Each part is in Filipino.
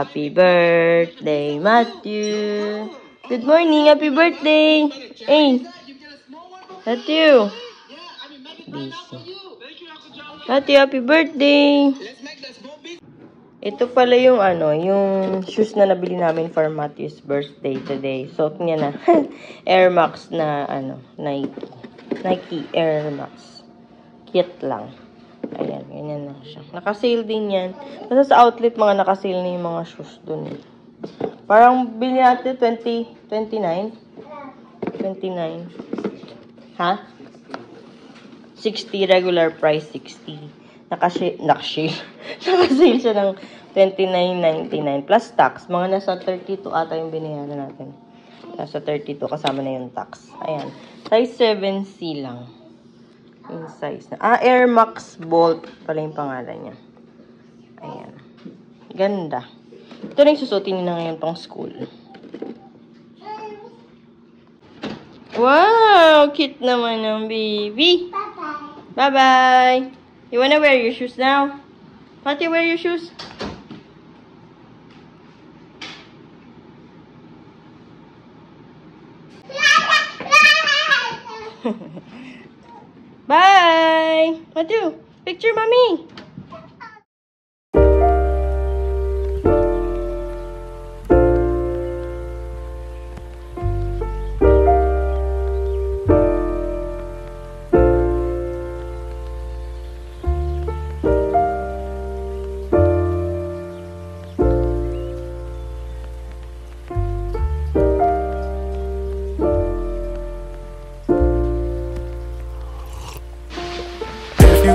Happy birthday, Matthew. Good morning. Happy birthday. Hey, Matthew. Busy. Matthew, happy birthday. Ito pala yung yung shoes na nabili namin for Matthew's birthday today. Suot niya na. Air Max na Nike. Nike Air Max. Cute lang. Ayan, ganyan lang siya. Naka-sale din yan. Kasi sa outlet, mga naka-sale na yung mga shoes dun. Parang bili natin 29. Ha? 60, regular price 60. Naka-sale siya ng 29.99 plus tax. Mga nasa 32 ata yung binayaran natin. Nasa 32 kasama na yung tax. Ayan. Size 7C lang. Yung size na. Air Max Bolt pala yung pangalan niya. Ayan. Ganda. Ito na yung susutin niya ngayon pang school. Wow! Cute naman ng baby. Bye-bye. Bye-bye. You wanna wear your shoes now? Matthew, wear your shoes. Bye! Matthew, picture mommy.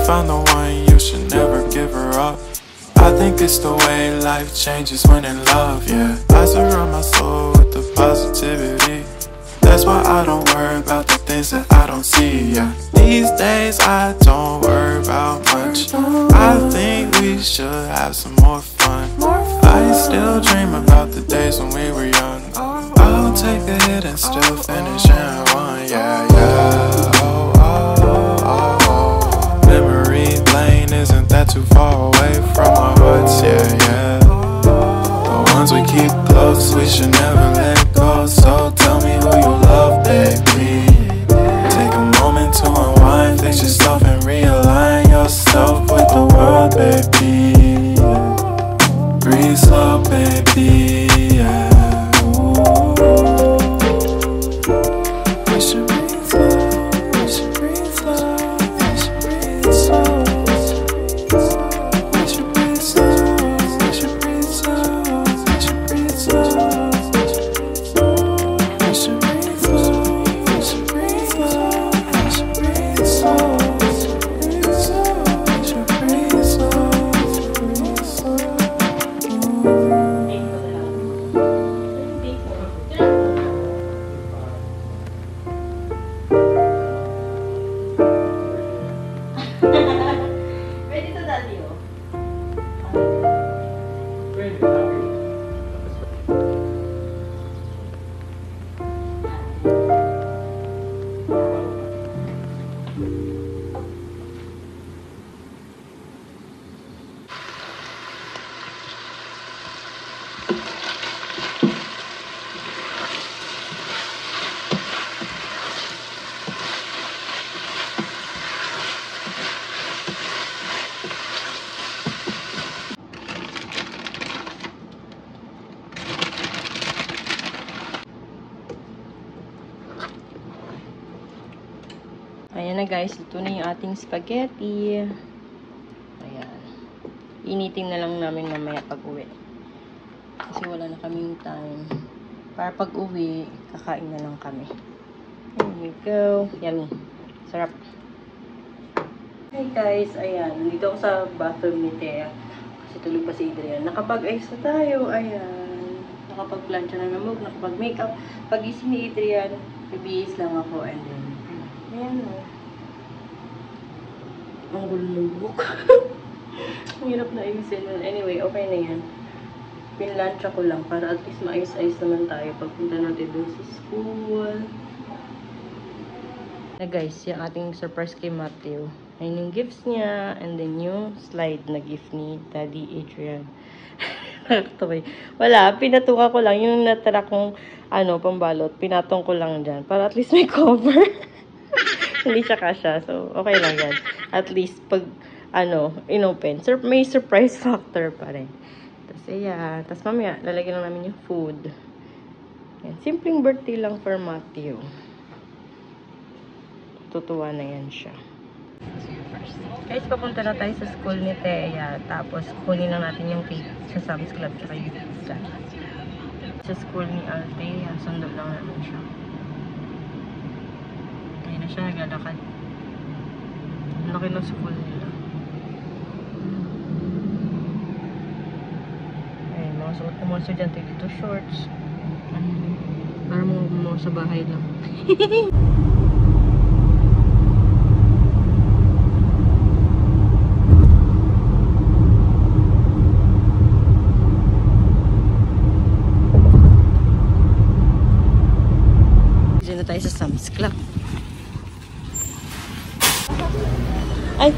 Found the one, you should never give her up. I think it's the way life changes when in love, yeah. I surround my soul with the positivity. That's why I don't worry about the things that I don't see, yeah. These days I don't worry about much. I think we should have some more fun. I still dream about the days when we were young. I'll take a hit and still finish in one, yeah, yeah. Isn't that too far away from our hearts? Yeah, yeah. The ones we keep close, we should never let go. So tell me who you love, baby. Take a moment to unwind, fix yourself and realign yourself with the world, baby. Breathe slow, baby, yeah. We should breathe slow, we should breathe slow, we should breathe slow. Ayan na guys, ito na yung ating spaghetti. Ayan. Initin na lang namin mamaya pag uwi. Kasi wala na kaming time. Para pag uwi, kakain na lang kami. Here we go. Yummy. Sarap. Hey guys, ayan. Nandito ako sa bathroom ni Thea. Kasi tulog pa si Adrian. Nakapag-ice na tayo. Ayan. Nakapag-plancha na namog. Nakapag-makeup. Pag-ising ni Adrian, bibihis lang ako. And then, ayan o. Ang gulo ng buhok. Ang hirap na ayusin. Anyway, okay na yan. Pinlansya ko lang para at least maayos-ayos naman tayo pagpunta natin dun sa school. Na guys, yung ating surprise kay Matthew. Ayun yung gifts niya. And then yung slide na gift ni Daddy Adrian. Tuloy. Wala, pinatungan ko lang yung natira kong pambalot. Pinatong ko lang dyan para at least may cover. Hindi siya kasya. So, okay lang yan. At least pag inopen. May surprise factor pa rin. Tapos, ayan. Tapos, mamaya, lalagyan lang namin yung food. Yan. Simpleng birthday lang for Matthew. Tutuwa na yan siya. Guys, papunta na tayo sa school ni Thea. Tapos, kunin lang natin yung cake sa Sam's Club tsaka yung pizza. Sa school ni Althea, sundo lang naman siya. Ayun na siya, naglalakad. Ang laki ng school nila. Ayun, mga suot ng mga estudyante dito, shorts. Para mo sa bahay lang. Diyan na tayo sa Sam's Club. Ay,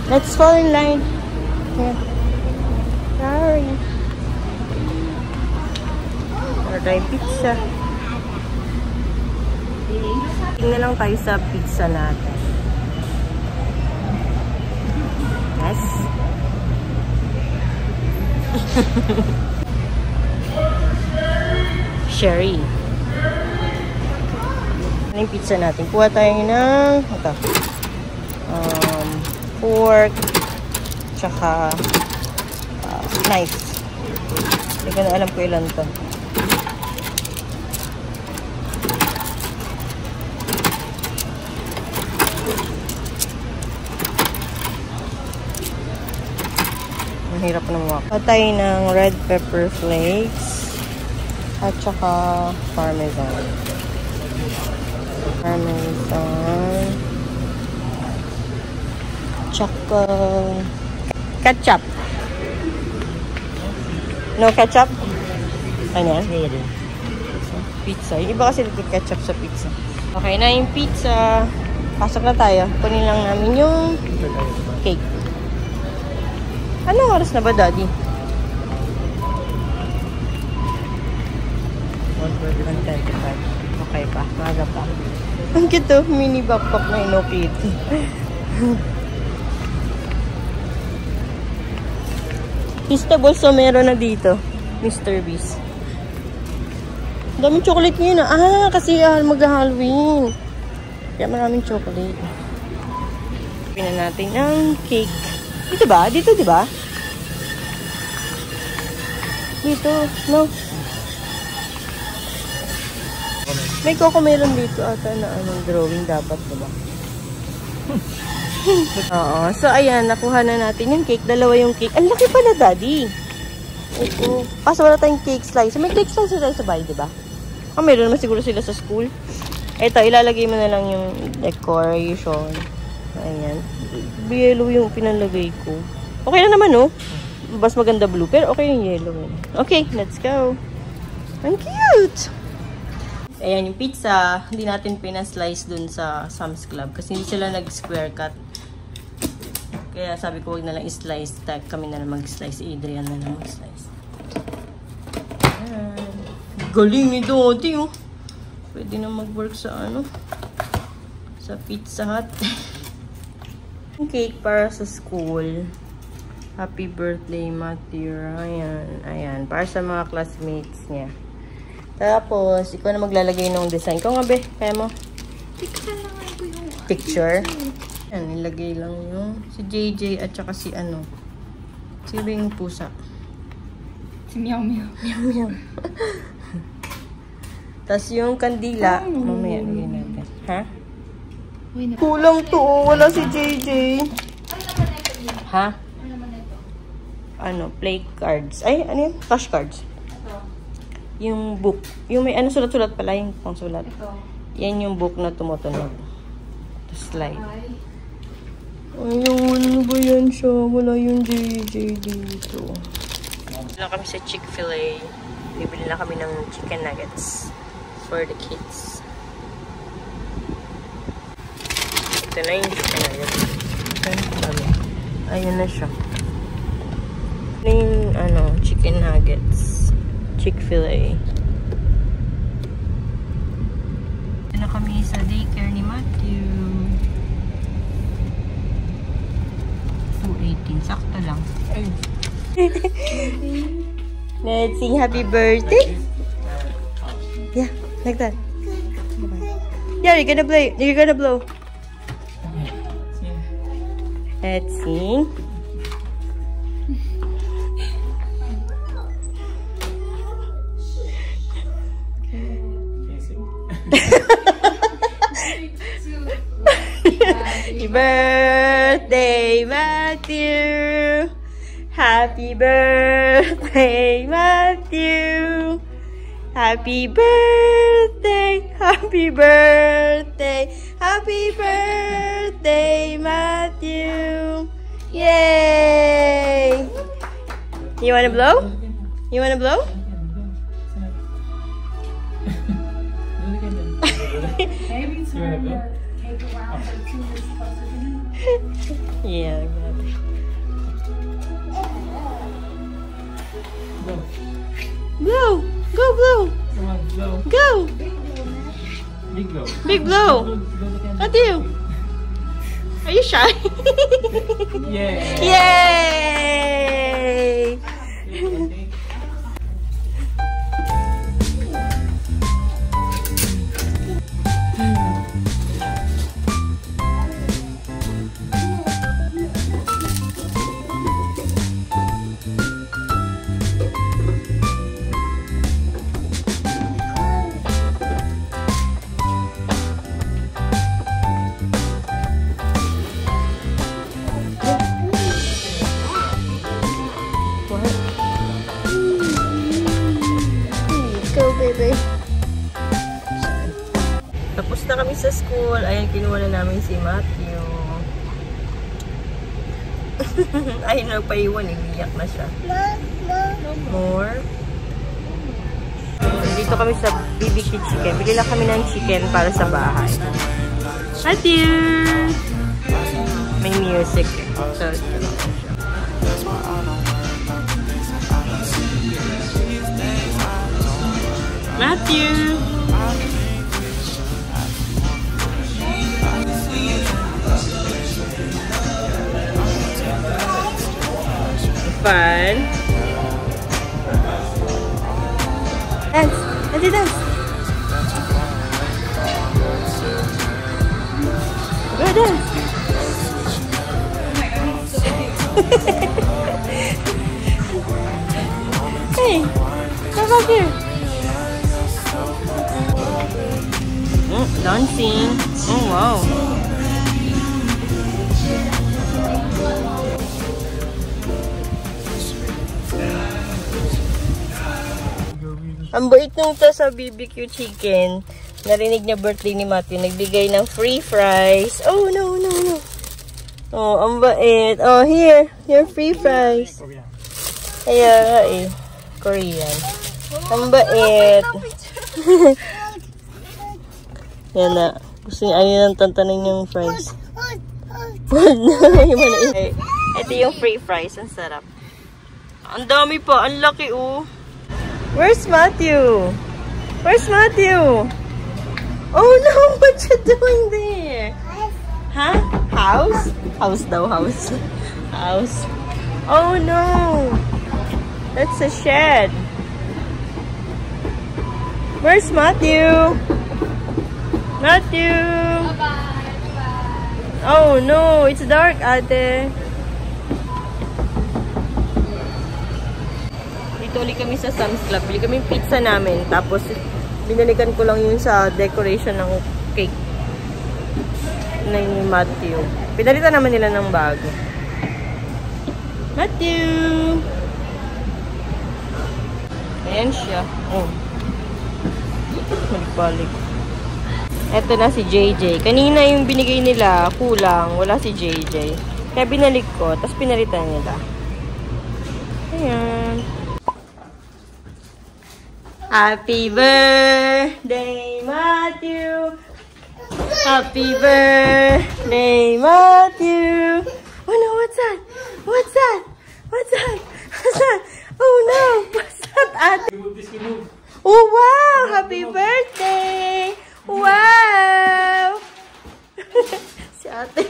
let's fall in line. Here. Sorry. Order pizza. Tingnan lang tayo sa pizza natin. Yes. Sherry. Ano yung pizza natin? Kuha tayo ng pork tsaka knife. Hindi ko na alam ko ilan to. Ang hirap na mawak. Kuha tayo ng red pepper flakes at tsaka parmesan. Parmesan. Tsaka ketchup. No ketchup? Ano yan? Pizza. Yung iba kasi nagka-ketchup sa pizza. Okay na yung pizza. Pasok na tayo. Kunin lang namin yung cake. Anong oras na ba, Daddy? 1:25. Okay pa. Maga pa. Ang cute, mini backpack na Hello Kitty. Feastables so meron na dito. Mr. Beast. Daming chocolate ngayon ah. Kasi mag-Halloween. Kaya maraming chocolate. Pinan natin ang cake. Dito ba? Dito, di ba? Dito. No. May cocomelon dito ata na drawing dapat, diba? Oo. So, ayan. Nakuha na natin yung cake. Dalawa yung cake. Ang laki pala, Daddy. Ito. Kaso wala tayong cake slice. May cake slice tayo sa bahay, diba? Meron naman siguro sila sa school. Ito, ilalagay mo na lang yung decoration. Ayan. Yellow yung pinalagay ko. Okay na naman, no? Mas maganda blue. Pero okay yung yellow. Okay, let's go. Ang cute! Ayan yung pizza. Hindi natin pinaslice dun sa Sam's Club. Kasi hindi sila nag-square cut. Kaya sabi ko, huwag na lang i-slice. Kami na lang mag-slice. Adrian na lang mag-slice. Ayan. Galing ni Dodi, oh. Pwede na mag-work sa sa Pizza Hut. Cake para sa school. Happy birthday, Matthew. Ayan. Ayan. Para sa mga classmates niya. Tapos, ikaw na maglalagay ng design. Ikaw nga, be. Kaya mo? Picture lang ko yung picture. Ayan. Nilagay lang yung si JJ at saka si si yung pusa. si Meow Meow. Meow Meow. Tapos yung kandila. Mamaya, lagay natin. Ha? Kulang to, oh. Wala si JJ. Ha? Play cards. Ay, ano yun? Flashcards. Ito. Yung book. Yung may sulat-sulat pala, yung pangsulat. Ito. Yan yung book na tumutunog. To slide. Ay. Ayun, ano ba yan siya? Wala yung JJ dito. Wala kami sa Chick-fil-A. Bibili na kami ng chicken nuggets for the kids. Ito na yung chicken nuggets. Ayun na siya. Yung, chicken nuggets. Chick-fil-A. Ito na kami sa daycare ni Matthew. 2:18. Sakto lang. Let's sing happy birthday. Yeah, like that. Yeah, you're gonna play. You're gonna blow. Let's sing. Happy birthday, Matthew. Happy birthday, Matthew. Happy birthday, happy birthday, happy birthday, Matthew. Yay! You wanna blow? You wanna blow? Yeah, like that. Blow! Go blow! Come on, blow. Go! Big blow. Big blow! Matthew! Are you shy? Yeah. Yay! Tapos na kami sa school. Ayan, kinuha na namin si Matthew. Ayun, nagpaiwan. Iiyak na siya. More. Dito kami sa BBQ Chicken. Bili lang kami ng chicken para sa bahay. Matthew! May music. So, Matthew! Fun. Dance. Let's dance. Go dance. Hey, come back here. Dancing. Oh wow. Ang bait nung to sa BBQ Chicken. Narinig niya birthday ni Matthew. Nagbigay ng free fries. Oh, no, no, no. Oh, ang bait. Oh, here. Your free fries. Ayan, Korean. Ang bait. Yan na. Gusto niya, ayun ang tantanin yung fries. Ito yung free fries. Ang sarap. Ang dami pa. Ang laki, oh. Where's Matthew? Where's Matthew? Oh no, what you doing there? Huh? House? House daw, house. House. Oh no. That's a shed. Where's Matthew? Matthew? Oh no, it's dark, ate. Ulit kami sa Sam's Club. Bili kami pizza namin. Tapos, binalikan ko lang yun sa decoration ng cake ng Matthew. Pinalitan naman nila ng bago. Matthew! Ayan siya. Oh. Balik-balik. Eto na si JJ. Kanina yung binigay nila, kulang. Wala si JJ. Kaya binalik ko. Tapos pinalitan nila. Ayan. Happy birthday, Matthew. Happy birthday, Matthew. Oh no, what's that? What's that? What's that? Oh no! Pasat ate! Oh wow! Happy birthday! Wow! Si ate.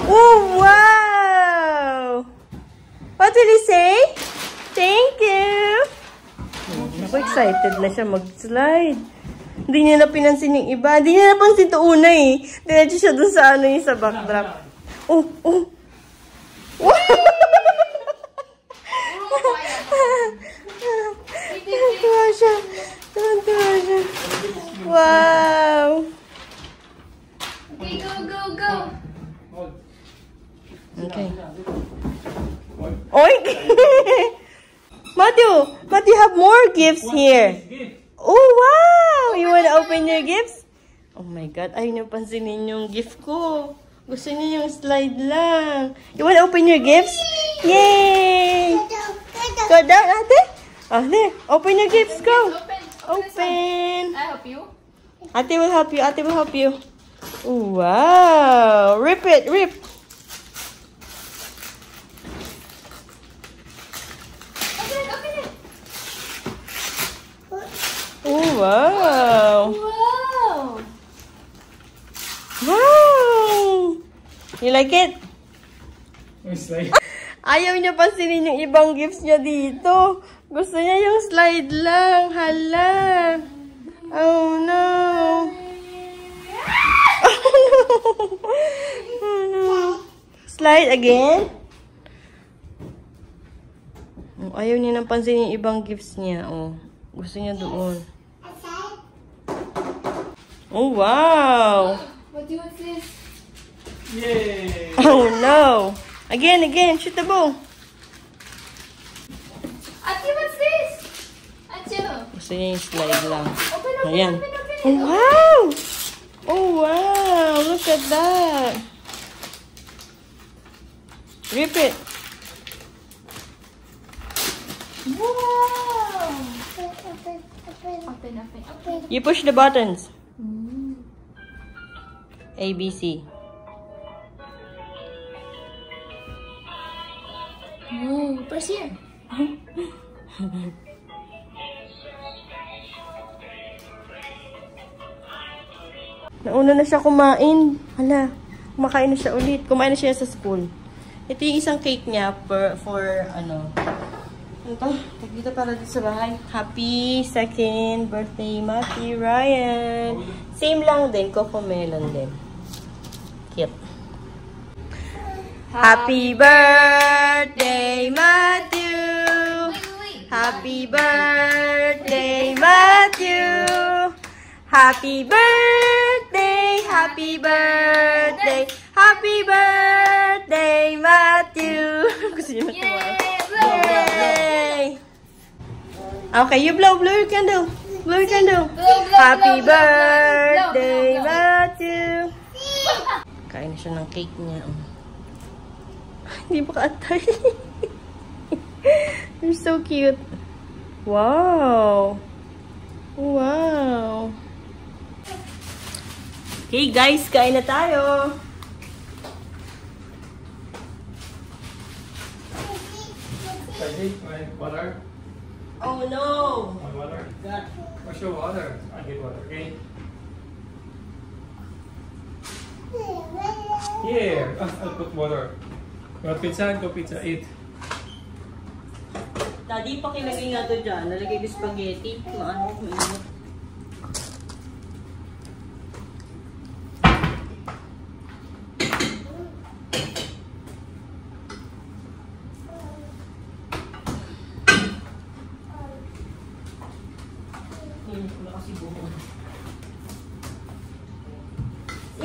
Oh wow! What did he say? Thank you! Ako excited na siya mag-slide. Hindi niya na pinansin yung iba. Hindi niya napansin ito una eh. Diretso siya dun sa ano yung sa backdrop. Oh! Oh! Wow! Tuwa siya. Tuwa siya. Wow! Okay, go. Okay. Oink! Matthew, have more gifts here. Oh, wow! You wanna open your gifts? Oh my God, ayaw niyo pansinin yung gift ko. Gusto niyo yung slide lang. You wanna open your gifts? Yay! Go down, ate. Oh, there. Open your gifts. Go. Open. I help you. Ate will help you. Ate will help you. Wow! Rip it. Rip. Oh, wow. Wow. Wow! You like it? Slide. Ayaw niya pansinin yung ibang gifts niya dito. Gusto niya yung slide lang. Hala. Oh, no. Oh, no. Slide again? Ayaw niya nang pansinin yung ibang gifts niya. Oh. Gusto niya doon. Oh, wow! What do you want this? Yay! Oh, no! Again. Shoot the ball. Ate, what's this? Ate. Gusto niya yung slide lang. Open. Ayan. Oh, wow! Oh, wow! Look at that! Rip it! Wow! Open. You push the buttons. A, B, C. Oh, press here. Nauna na siya kumain. Hala, kumakain na siya ulit. Kumain na siya sa school. Ito yung isang cake niya for ano to? Dito para dito sa bahay. Happy 2nd birthday, Matthew Ryan. Same lang din, Coco Melon din. Cute. Happy birthday, Matthew! Wait. Happy birthday, Matthew! Happy birthday! Happy birthday! Happy birthday, Matthew! Gusto niyo matuwa? Yay! Okay, you blow your candle. Blow your candle. Happy birthday, Matthew! Kain na siya ng cake niya. Hindi pa kaatay. You're so cute. Wow! Wow! Okay guys, kain na tayo. Water? Oh no! Want water? Where's your water? I get water, okay? Here! I'll put water. You want pizza? Go pizza. Eat. Daddy, pakilagay nga to dyan. Nalagay ko spaghetti. Maano, mainit.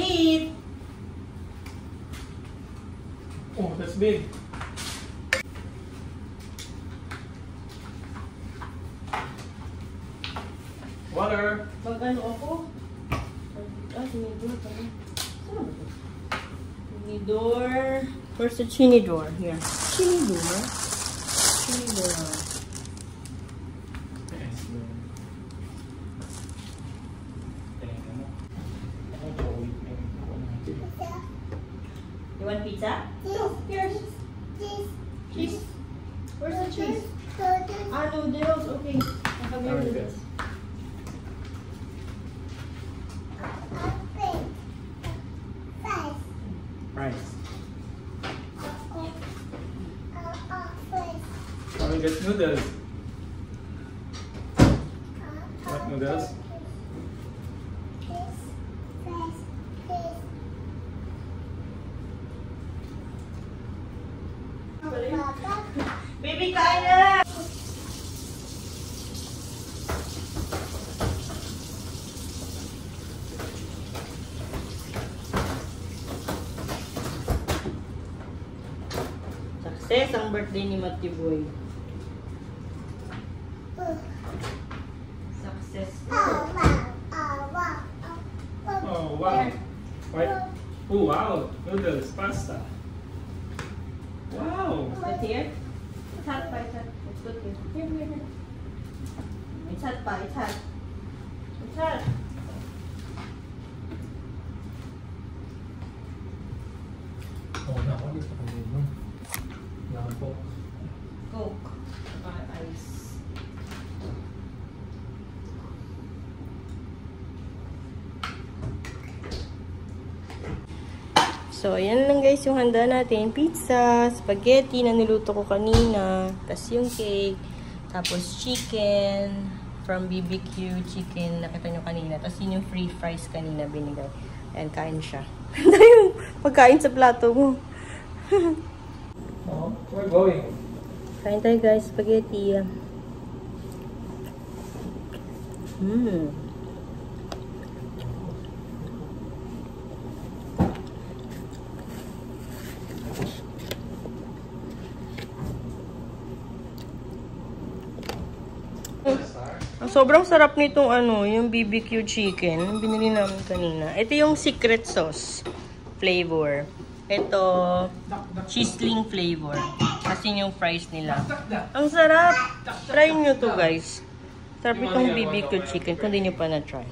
Eat! Oh, that's big. Water. Mag-ano ako? Tinidor pala. Saan ba ito? Tinidor. Where's the chinidor? Here. Chinidor? Chinidor. You want pizza? Yes. Here's. Cheese? Where's the cheese? Noodles. Okay. Okay. Rice. Mommy gets noodles. What noodles? Baby, kain na! Success ang birthday ni Matthew Boy. Successful. Oh wow. What? Oh wow. Noodles, pasta. Wow. Is that here? It's hot pa, it's hot. It's good here. Here. It's hot pa, it's hot. It's hot. Oh, nakalit ako dito. Nakapok. Coke. Ice. So, ayan lang guys yung handa natin. Pizza, spaghetti na niluto ko kanina. Tapos yung cake. Tapos chicken from BBQ chicken. Nakita nyo kanina. Tapos yun yung free fries kanina binigay. Ayan, kain siya. Handa yung pagkain sa plato mo. Oh, we're going. Kain tayo guys, spaghetti. Sobrang sarap nitong yung BBQ chicken. Binili namin kanina. Ito yung secret sauce flavor. Ito, cheeseling flavor. Kasi yung fries nila. Ang sarap! Try nyo to guys. Sarap itong BBQ chicken kung di nyo pa na-try.